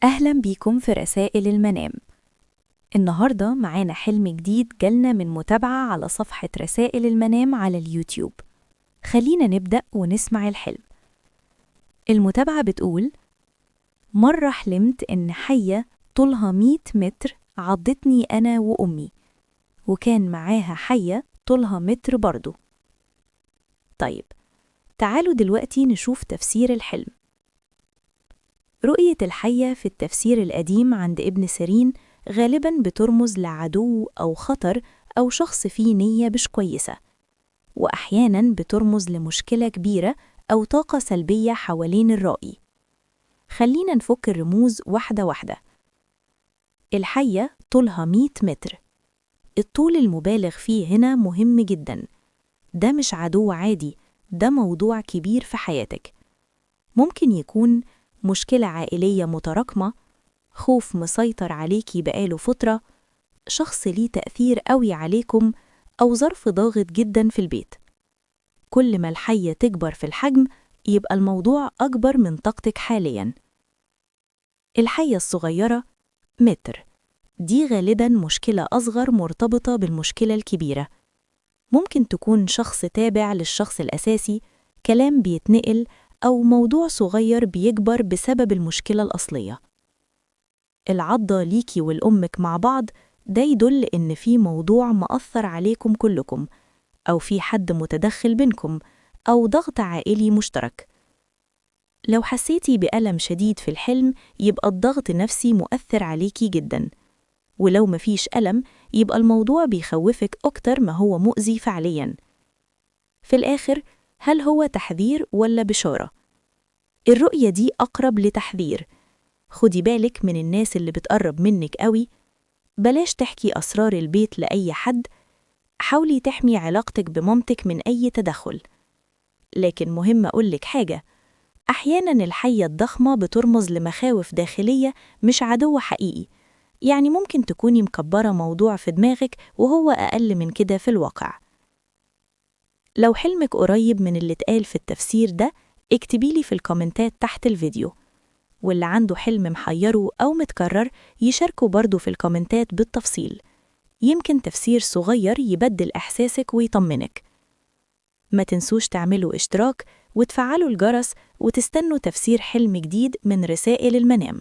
أهلا بيكم في رسائل المنام. النهاردة معانا حلم جديد جالنا من متابعة على صفحة رسائل المنام على اليوتيوب. خلينا نبدأ ونسمع الحلم. المتابعة بتقول: مرة حلمت إن حية طولها 100 متر عضتني أنا وأمي، وكان معاها حية طولها متر برضو. طيب، تعالوا دلوقتي نشوف تفسير الحلم. رؤية الحية في التفسير القديم عند ابن سيرين غالباً بترمز لعدو أو خطر أو شخص فيه نية مش كويسة، وأحياناً بترمز لمشكلة كبيرة أو طاقة سلبية حوالين الرائي. خلينا نفك الرموز واحدة واحدة. الحية طولها 100 متر. الطول المبالغ فيه هنا مهم جداً. ده مش عدو عادي، ده موضوع كبير في حياتك. ممكن يكون مشكلة عائلية متراكمة، خوف مسيطر عليكي بقاله فترة، شخص ليه تأثير قوي عليكم، أو ظرف ضاغط جدا في البيت. كل ما الحية تكبر في الحجم يبقى الموضوع أكبر من طاقتك حاليا. الحية الصغيرة متر، دي غالبا مشكلة أصغر مرتبطة بالمشكلة الكبيرة. ممكن تكون شخص تابع للشخص الأساسي، كلام بيتنقل، أو موضوع صغير بيكبر بسبب المشكلة الأصلية. العضة ليكي والأمك مع بعض، ده يدل إن في موضوع مأثر عليكم كلكم، أو في حد متدخل بينكم، أو ضغط عائلي مشترك. لو حسيتي بألم شديد في الحلم يبقى الضغط النفسي مؤثر عليكي جدا، ولو مفيش ألم يبقى الموضوع بيخوفك أكتر ما هو مؤذي فعليا. في الآخر، هل هو تحذير ولا بشارة؟ الرؤية دي أقرب لتحذير. خدي بالك من الناس اللي بتقرب منك قوي، بلاش تحكي أسرار البيت لأي حد، حاولي تحمي علاقتك بمامتك من أي تدخل. لكن مهم أقولك حاجة، أحياناً الحية الضخمة بترمز لمخاوف داخلية مش عدو حقيقي، يعني ممكن تكوني مكبرة موضوع في دماغك وهو أقل من كده في الواقع. لو حلمك قريب من اللي اتقال في التفسير ده، اكتبيلي في الكومنتات تحت الفيديو. واللي عنده حلم محيره أو متكرر يشاركه برضه في الكومنتات بالتفصيل، يمكن تفسير صغير يبدل إحساسك ويطمنك. ما تنسوش تعملوا اشتراك وتفعلوا الجرس وتستنوا تفسير حلم جديد من رسائل المنام.